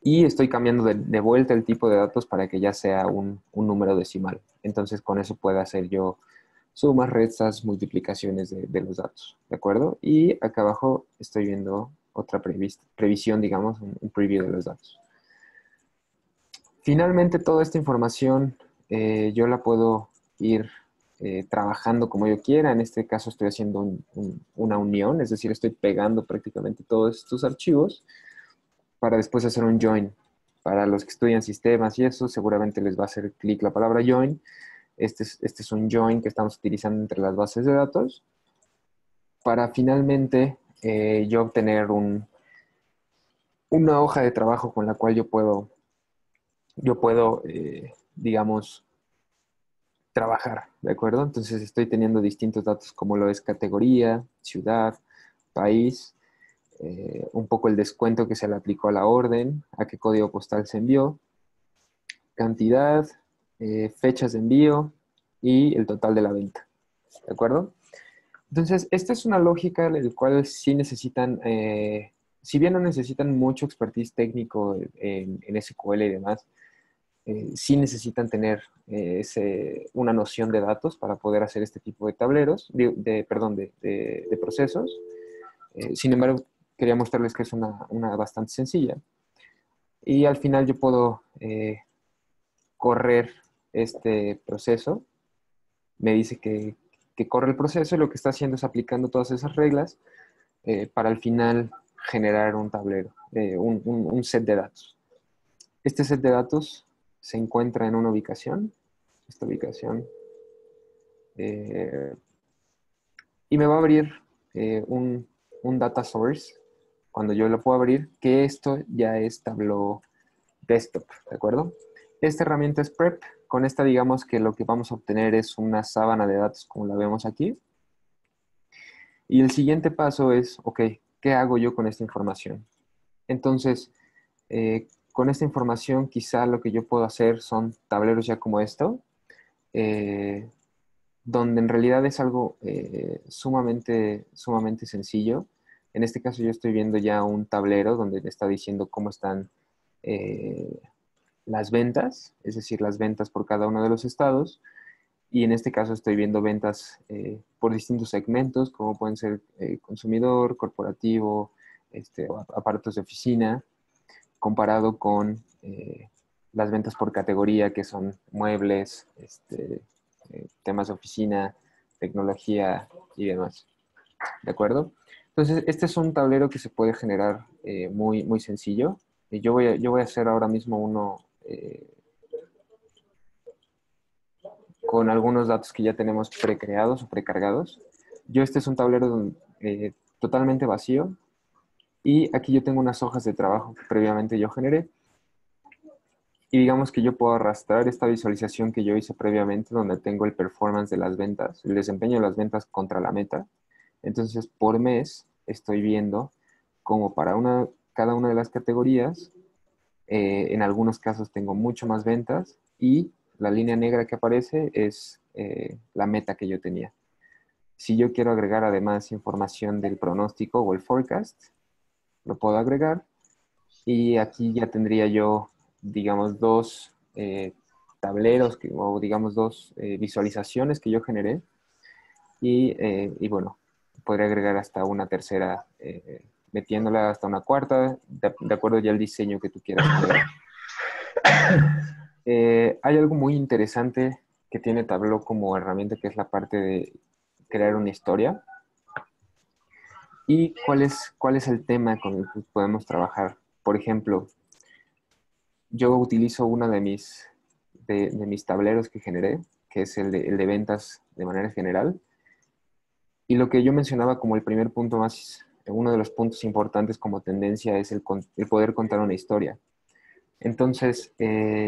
Y estoy cambiando de vuelta el tipo de datos para que ya sea un número decimal. Entonces, con eso puedo hacer yo sumas, restas, multiplicaciones de los datos, ¿de acuerdo? Y acá abajo estoy viendo otra previsión, digamos, un preview de los datos. Finalmente, toda esta información yo la puedo ir trabajando como yo quiera. En este caso estoy haciendo una unión, es decir, estoy pegando prácticamente todos estos archivos para después hacer un join. Para los que estudian sistemas y eso, seguramente les va a hacer clic la palabra join. Este es un join que estamos utilizando entre las bases de datos para finalmente yo obtener una hoja de trabajo con la cual yo puedo digamos, trabajar, ¿de acuerdo? Entonces estoy teniendo distintos datos como lo es categoría, ciudad, país, un poco el descuento que se le aplicó a la orden, a qué código postal se envió, cantidad, fechas de envío y el total de la venta, ¿de acuerdo? Entonces, esta es una lógica en la cual sí necesitan, si bien no necesitan mucho expertise técnico en SQL y demás, sí necesitan tener una noción de datos para poder hacer este tipo de tableros, de procesos. Sin embargo, quería mostrarles que es una bastante sencilla. Y al final yo puedo correr este proceso. Me dice que corre el proceso y lo que está haciendo es aplicando todas esas reglas para al final generar un tablero, un set de datos. Este set de datos se encuentra en una ubicación, esta ubicación, y me va a abrir un data source cuando yo lo puedo abrir, que esto ya es Tableau Desktop, ¿de acuerdo? Esta herramienta es Prep. Con esta digamos que lo que vamos a obtener es una sábana de datos como la vemos aquí. Y el siguiente paso es, ok, ¿qué hago yo con esta información? Entonces, con esta información quizá lo que yo puedo hacer son tableros ya como esto, donde en realidad es algo sumamente sencillo. En este caso yo estoy viendo ya un tablero donde me está diciendo cómo están las ventas, es decir, las ventas por cada uno de los estados. Y en este caso estoy viendo ventas por distintos segmentos, como pueden ser consumidor, corporativo, aparatos de oficina, comparado con las ventas por categoría, que son muebles, temas de oficina, tecnología y demás. ¿De acuerdo? Entonces, este es un tablero que se puede generar muy sencillo. Y yo voy a hacer ahora mismo uno con algunos datos que ya tenemos precreados o precargados. Este es un tablero totalmente vacío. Y aquí yo tengo unas hojas de trabajo que previamente yo generé. Y digamos que yo puedo arrastrar esta visualización que yo hice previamente, donde tengo el performance de las ventas, el desempeño de las ventas contra la meta. Entonces, por mes estoy viendo cómo para cada una de las categorías, en algunos casos tengo mucho más ventas y la línea negra que aparece es la meta que yo tenía. Si yo quiero agregar además información del pronóstico o el forecast, lo puedo agregar. Y aquí ya tendría yo, digamos, dos tableros o digamos dos visualizaciones que yo generé. Y bueno, podría agregar hasta una tercera, metiéndola hasta una cuarta, de acuerdo ya al diseño que tú quieras generar. Hay algo muy interesante que tiene Tableau como herramienta, que es la parte de crear una historia. ¿Y cuál es el tema con el que podemos trabajar? Por ejemplo, yo utilizo uno de mis tableros que generé, que es el de ventas de manera general. Y lo que yo mencionaba como el primer punto uno de los puntos importantes como tendencia es el poder contar una historia. Entonces,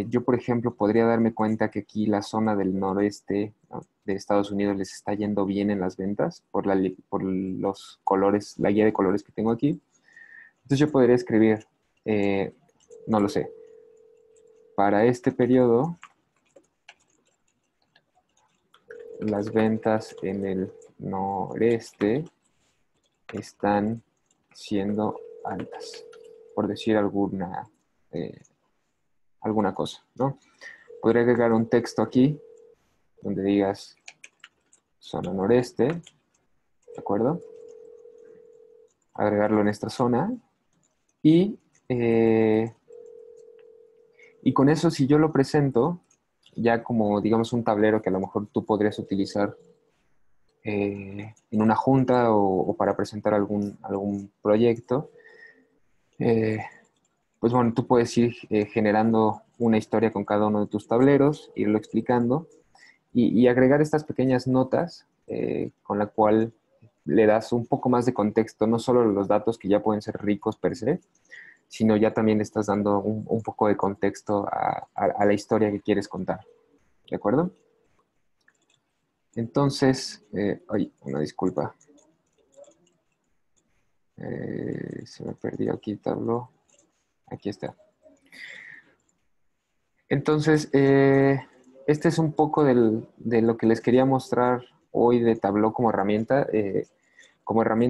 yo, por ejemplo, podría darme cuenta que aquí la zona del noreste, ¿no?, de Estados Unidos les está yendo bien en las ventas por los colores, la guía de colores que tengo aquí. Entonces yo podría escribir, no lo sé, para este periodo, las ventas en el noreste están siendo altas, por decir alguna cosa, ¿no? Podría agregar un texto aquí donde digas zona noreste, ¿de acuerdo? Agregarlo en esta zona y con eso, si yo lo presento ya como, digamos, un tablero que a lo mejor tú podrías utilizar en una junta o para presentar algún proyecto, pues bueno, tú puedes ir generando una historia con cada uno de tus tableros, irlo explicando y agregar estas pequeñas notas con la cual le das un poco más de contexto, no solo los datos que ya pueden ser ricos per se, sino ya también le estás dando un poco de contexto a la historia que quieres contar. ¿De acuerdo? Entonces, una disculpa. Se me perdió aquí el tablero. Aquí está. Entonces, este es un poco de lo que les quería mostrar hoy de Tableau como herramienta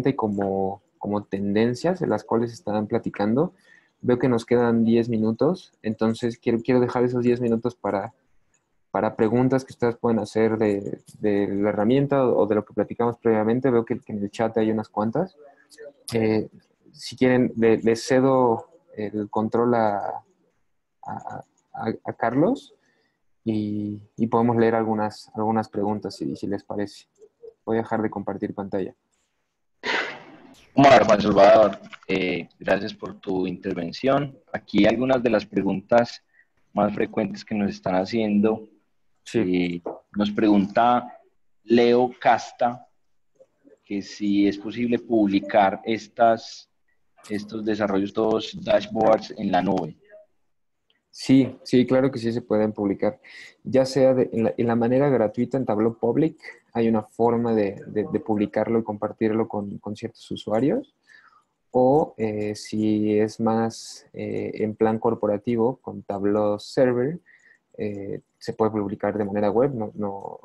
y como tendencias en las cuales están platicando. Veo que nos quedan 10 minutos, entonces quiero dejar esos 10 minutos para preguntas que ustedes pueden hacer de la herramienta o de lo que platicamos previamente. Veo que en el chat hay unas cuantas. Si quieren, les cedo el control a Carlos y podemos leer algunas preguntas si les parece. Voy a dejar de compartir pantalla. Omar, Juan Salvador, gracias por tu intervención. Aquí algunas de las preguntas más frecuentes que nos están haciendo. Sí. Nos pregunta Leo Casta que si es posible publicar estos desarrollos, estos dashboards en la nube. Sí, sí, claro que sí se pueden publicar. Ya sea en la manera gratuita en Tableau Public, hay una forma de publicarlo y compartirlo con ciertos usuarios. O si es más en plan corporativo, con Tableau Server, se puede publicar de manera web, no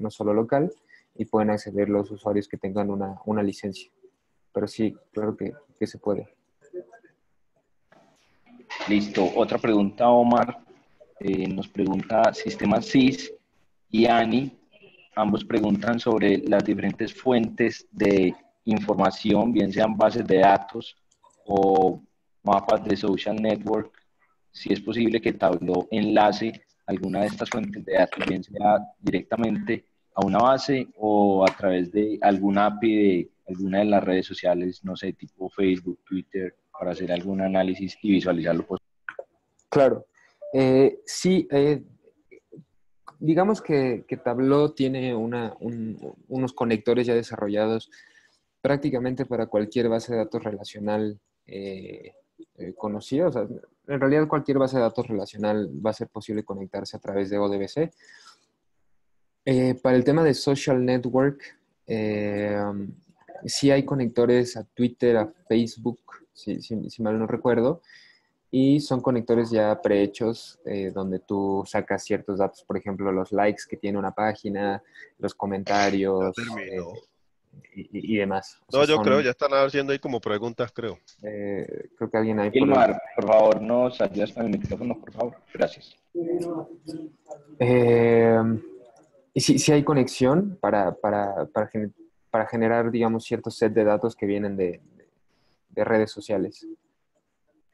solo local, y pueden acceder los usuarios que tengan una licencia. Pero sí, claro que se puede. Listo. Otra pregunta, Omar. Nos pregunta Sistemas SIS y Ani. Ambos preguntan sobre las diferentes fuentes de información, bien sean bases de datos o mapas de social network. Si es posible que Tableau enlace alguna de estas fuentes de datos, bien sea directamente a una base o a través de alguna API de alguna de las redes sociales, no sé, tipo Facebook, Twitter, para hacer algún análisis y visualizarlo. Claro. Sí, digamos que Tableau tiene unos conectores ya desarrollados prácticamente para cualquier base de datos relacional conocida. O sea, en realidad cualquier base de datos relacional va a ser posible conectarse a través de ODBC. Para el tema de social network, sí hay conectores a Twitter, a Facebook, si mal no recuerdo, y son conectores ya prehechos donde tú sacas ciertos datos, por ejemplo, los likes que tiene una página, los comentarios y demás. O No, sea, yo creo, ya están haciendo ahí como preguntas, creo. creo que alguien ahí Gilmar, por favor, nos ayudas con el micrófono, por favor. Gracias. Y sí hay conexión para generar, digamos, cierto set de datos que vienen de redes sociales.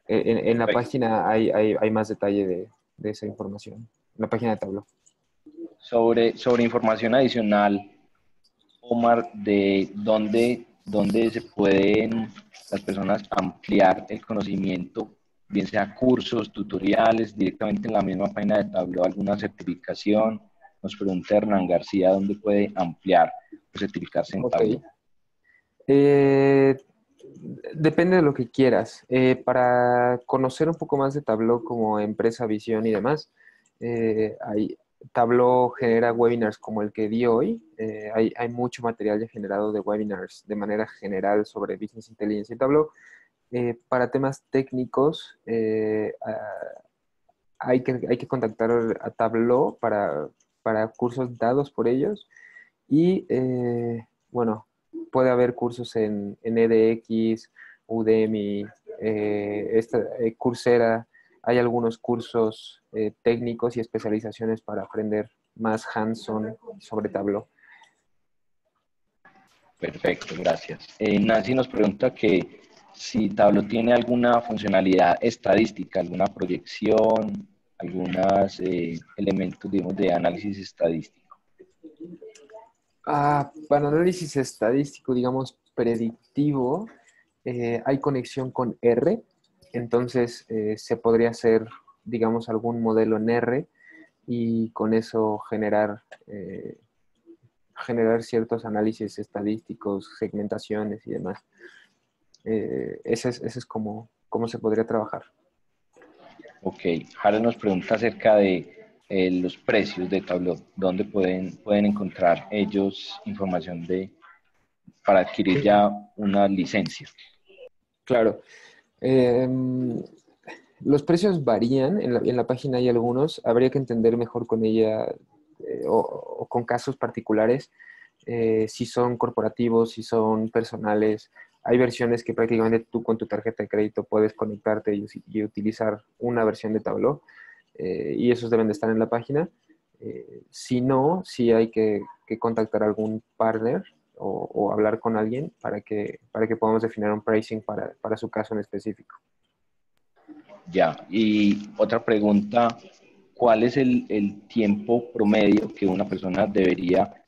En la página hay más detalle de esa información, en la página de Tableau. Sobre información adicional, Omar, de dónde se pueden las personas ampliar el conocimiento, bien sea cursos, tutoriales, directamente en la misma página de Tableau, alguna certificación. Nos pregunta Hernán García dónde puede ampliar o certificarse en Tableau. Depende de lo que quieras. Para conocer un poco más de Tableau como empresa, visión y demás, Tableau genera webinars como el que di hoy. Hay mucho material ya generado de webinars de manera general sobre Business Intelligence y Tableau. Para temas técnicos, hay que contactar a Tableau para cursos dados por ellos. Y bueno, puede haber cursos en edX, Udemy, Coursera. Hay algunos cursos técnicos y especializaciones para aprender más hands-on sobre Tableau. Perfecto, gracias. Nancy nos pregunta que si Tableau tiene alguna funcionalidad estadística, alguna proyección, algunos elementos, digamos, de análisis estadístico. Para análisis estadístico, digamos, predictivo, hay conexión con R, entonces se podría hacer, digamos, algún modelo en R y con eso generar ciertos análisis estadísticos, segmentaciones y demás. Ese es como se podría trabajar. Ok, Jara nos pregunta acerca de los precios de Tableau, dónde pueden encontrar ellos información para adquirir ya una licencia. Claro. Los precios varían, en la página hay algunos, habría que entender mejor con ella o con casos particulares, si son corporativos, si son personales. Hay versiones que prácticamente tú con tu tarjeta de crédito puedes conectarte y utilizar una versión de Tableau, y esos deben de estar en la página. Si no, sí hay que contactar a algún partner o hablar con alguien para que podamos definir un pricing para su caso en específico. Ya, y otra pregunta, ¿cuál es el tiempo promedio que una persona debería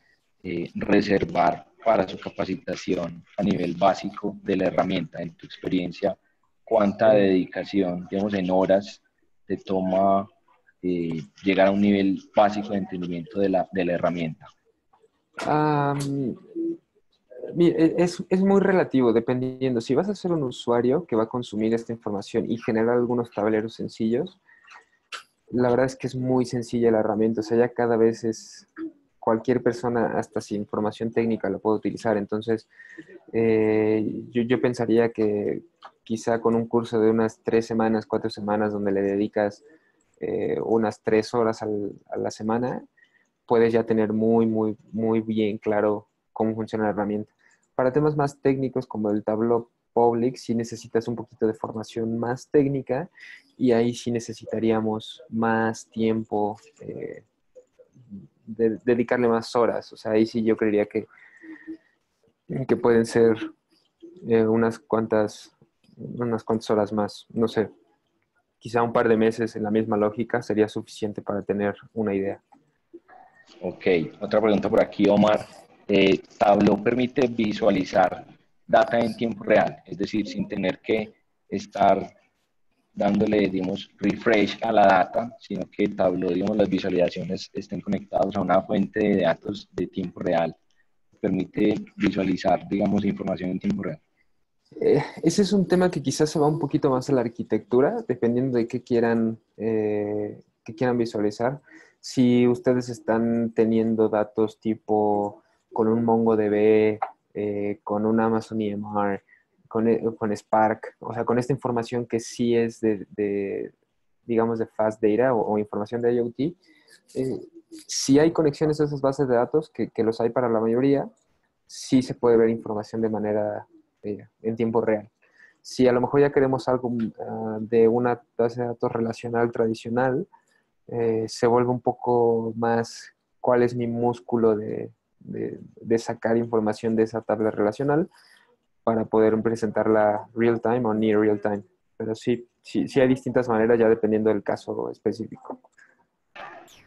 reservar para su capacitación a nivel básico de la herramienta? En tu experiencia, ¿cuánta dedicación, digamos, en horas te toma llegar a un nivel básico de entendimiento de la herramienta? Es muy relativo, dependiendo. Si vas a ser un usuario que va a consumir esta información y generar algunos tableros sencillos, la verdad es que es muy sencilla la herramienta. O sea, ya cada vez es cualquier persona, hasta sin información técnica, la puede utilizar. Entonces, yo pensaría que quizá con un curso de unas 3 semanas, 4 semanas, donde le dedicas unas 3 horas a la semana, puedes ya tener muy, muy, muy bien claro cómo funciona la herramienta. Para temas más técnicos como el Tableau Public, sí necesitas un poquito de formación más técnica y ahí sí necesitaríamos más tiempo, dedicarle más horas. O sea, ahí sí yo creería que pueden ser unas cuantas horas más. No sé, quizá un par de meses en la misma lógica sería suficiente para tener una idea. Ok, otra pregunta por aquí, Omar. Tableau permite visualizar data en tiempo real, es decir, sin tener que estar dándole, digamos, refresh a la data, sino que Tableau, digamos, las visualizaciones estén conectadas a una fuente de datos de tiempo real. Permite visualizar, digamos, información en tiempo real. Ese es un tema que quizás se va un poquito más a la arquitectura, dependiendo de qué quieran visualizar. Si ustedes están teniendo datos tipo con un MongoDB, con un Amazon EMR, con Spark, o sea, con esta información que sí es digamos, de fast data o información de IoT, si hay conexiones a esas bases de datos, que los hay para la mayoría, sí se puede ver información de manera en tiempo real. Si a lo mejor ya queremos algo de una base de datos relacional tradicional, se vuelve un poco más cuál es mi músculo de sacar información de esa tabla relacional para poder presentarla real time o near real time. Pero sí hay distintas maneras ya dependiendo del caso específico.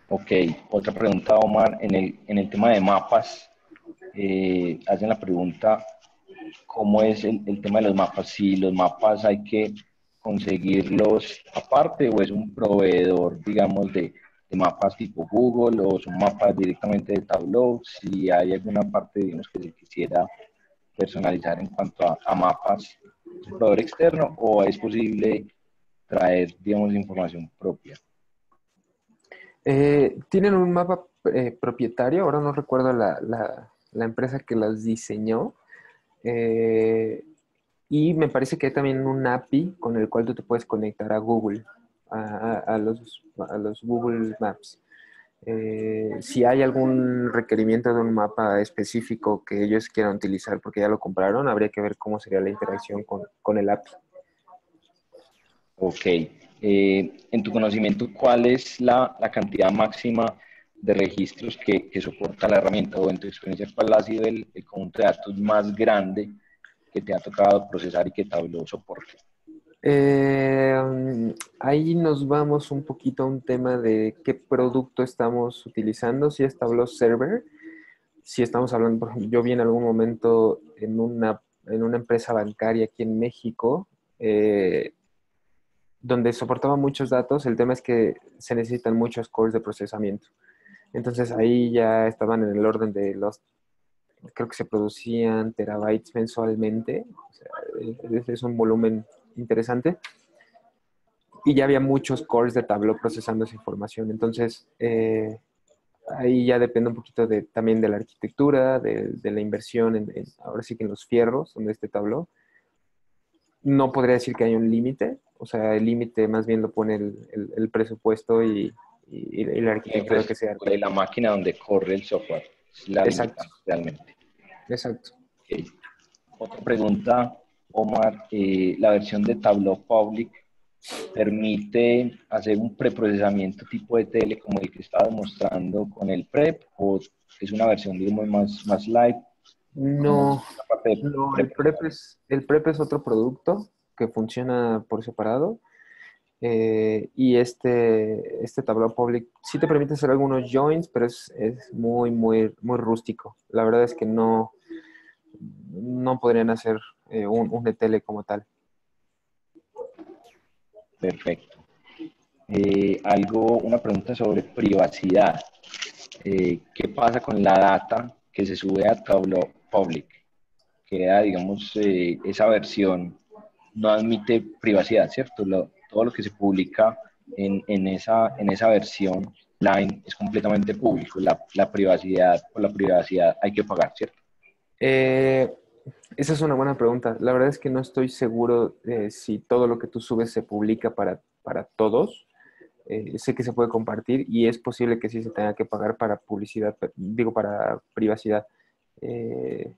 Ok, otra pregunta, Omar, en el tema de mapas, hacen la pregunta, ¿cómo es el tema de los mapas? Si los mapas hay que conseguirlos aparte o es un proveedor, digamos, de mapas tipo Google o son mapas directamente de Tableau, si hay alguna parte, digamos, que se quisiera personalizar en cuanto a mapas, ¿es un proveedor externo o es posible traer, digamos, información propia? Tienen un mapa propietario, ahora no recuerdo la empresa que las diseñó, y me parece que hay también un API con el cual tú te puedes conectar a Google, a los Google Maps. Si hay algún requerimiento de un mapa específico que ellos quieran utilizar porque ya lo compraron, habría que ver cómo sería la interacción con el API. Ok. En tu conocimiento, ¿cuál es la cantidad máxima de registros que soporta la herramienta? O en tu experiencia, ¿cuál ha sido el conjunto de datos más grande que te ha tocado procesar y que Tableau soporte? Ahí nos vamos un poquito a un tema de qué producto estamos utilizando, si es Tableau Server, si estamos hablando, por ejemplo, yo vi en algún momento en una empresa bancaria aquí en México, donde soportaba muchos datos, el tema es que se necesitan muchos cores de procesamiento. Entonces ahí ya estaban en el orden de creo que se producían terabytes mensualmente, o sea, es un volumen interesante. Y ya había muchos cores de Tableau procesando esa información. Entonces, ahí ya depende un poquito también de la arquitectura, de la inversión, ahora sí que en los fierros, donde este Tableau. No podría decir que hay un límite, o sea, el límite más bien lo pone el presupuesto y la arquitectura que sea. La máquina donde corre el software, es la Exacto, limitante realmente. exacto. Okay. Otra pregunta, Omar, la versión de Tableau Public permite hacer un preprocesamiento tipo de tele como el que estaba mostrando con el prep o es una versión digamos más light como No, la parte de no, preprocesamiento. el prep es otro producto que funciona por separado. Y este Tableau Public sí te permite hacer algunos joins, pero es muy, muy, muy rústico. La verdad es que no, no podrían hacer un ETL como tal. Perfecto. Una pregunta sobre privacidad. ¿Qué pasa con la data que se sube a Tableau Public? Queda, digamos, esa versión no admite privacidad, ¿cierto? Todo lo que se publica en esa versión line es completamente público. Por la privacidad hay que pagar, ¿cierto? Esa es una buena pregunta. La verdad es que no estoy seguro si todo lo que tú subes se publica para todos. Sé que se puede compartir y es posible que sí se tenga que pagar para publicidad, digo, para privacidad. Eh,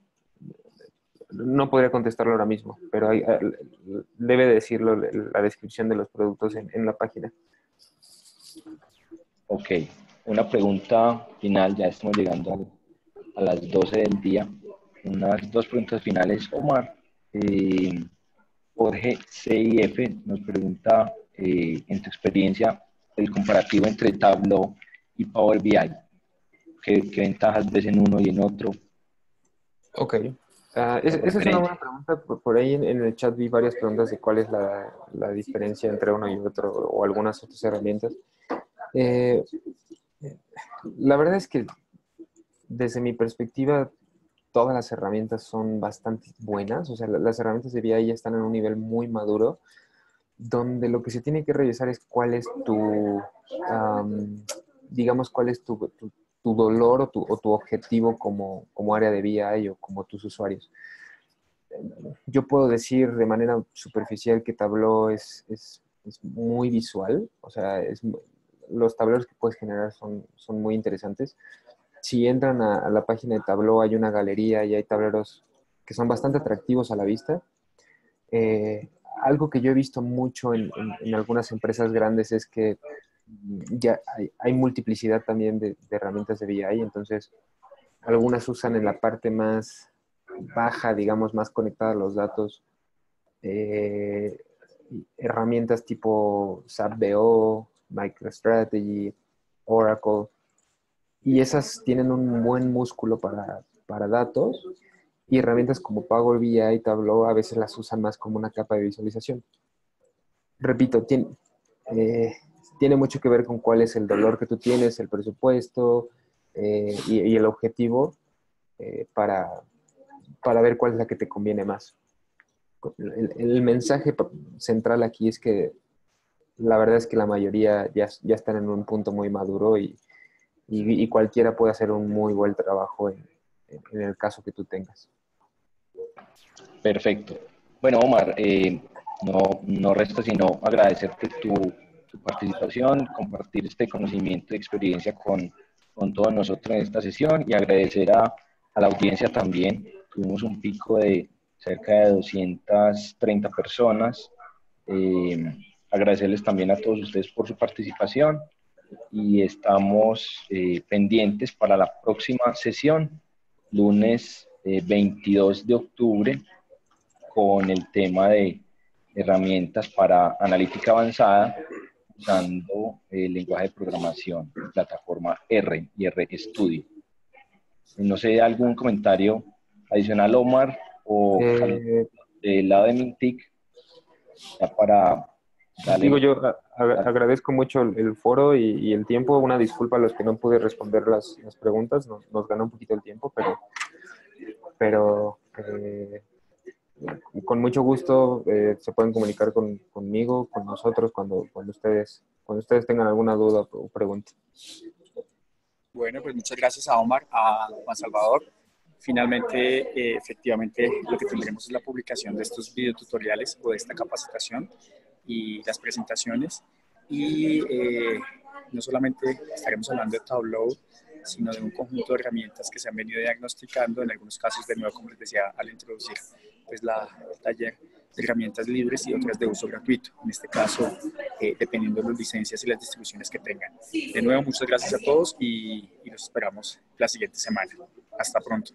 no podría contestarlo ahora mismo, pero debe decirlo la descripción de los productos en la página. Ok, una pregunta final, ya estamos llegando a las 12 del día. Unas dos preguntas finales, Omar. Jorge CIF nos pregunta, en tu experiencia, el comparativo entre Tableau y Power BI. ¿Qué ventajas ves en uno y en otro? Ok. Esa es una buena pregunta. Por ahí en el chat vi varias preguntas de cuál es la diferencia entre uno y otro o algunas otras herramientas. Eh, la verdad es que desde mi perspectiva, todas las herramientas son bastante buenas. O sea, las herramientas de BI ya están en un nivel muy maduro, donde lo que se tiene que revisar es cuál es digamos, cuál es tu dolor o tu objetivo como área de BI o como tus usuarios. Yo puedo decir de manera superficial que Tableau es muy visual, o sea, los tableros que puedes generar son muy interesantes. Si entran a la página de Tableau, hay una galería y hay tableros que son bastante atractivos a la vista. Algo que yo he visto mucho en algunas empresas grandes es que ya hay multiplicidad también de herramientas de BI, entonces algunas usan en la parte más baja, digamos, más conectada a los datos, eh, herramientas tipo SAP BO, MicroStrategy, Oracle, y esas tienen un buen músculo para datos, y herramientas como Power BI y Tableau a veces las usan más como una capa de visualización. Repito, tiene mucho que ver con cuál es el dolor que tú tienes, el presupuesto y el objetivo para ver cuál es la que te conviene más. El mensaje central aquí es que la verdad es que la mayoría ya están en un punto muy maduro y cualquiera puede hacer un muy buen trabajo en el caso que tú tengas. Perfecto. Bueno, Omar, no resta sino agradecerte tu participación, compartir este conocimiento y experiencia con todos nosotros en esta sesión y agradecer a la audiencia también. Tuvimos un pico de cerca de 230 personas. Agradecerles también a todos ustedes por su participación y estamos pendientes para la próxima sesión, lunes 22 de octubre, con el tema de herramientas para analítica avanzada usando el lenguaje de programación, plataforma R y RStudio. No sé, ¿algún comentario adicional, Omar, o del lado de Mintic, ya para darle... Digo, yo agradezco mucho el foro y el tiempo. Una disculpa a los que no pude responder las preguntas. Nos ganó un poquito el tiempo, pero con mucho gusto se pueden comunicar conmigo, con nosotros, cuando ustedes tengan alguna duda o pregunta. Bueno, pues muchas gracias a Omar, a Juan Salvador. Finalmente, efectivamente, lo que tendremos es la publicación de estos videotutoriales o de esta capacitación y las presentaciones. Y no solamente estaremos hablando de Tableau, sino de un conjunto de herramientas que se han venido diagnosticando, en algunos casos, de nuevo, como les decía al introducir pues, el taller, de herramientas libres y otras de uso gratuito, en este caso, dependiendo de las licencias y las distribuciones que tengan. De nuevo, muchas gracias a todos y los esperamos la siguiente semana. Hasta pronto.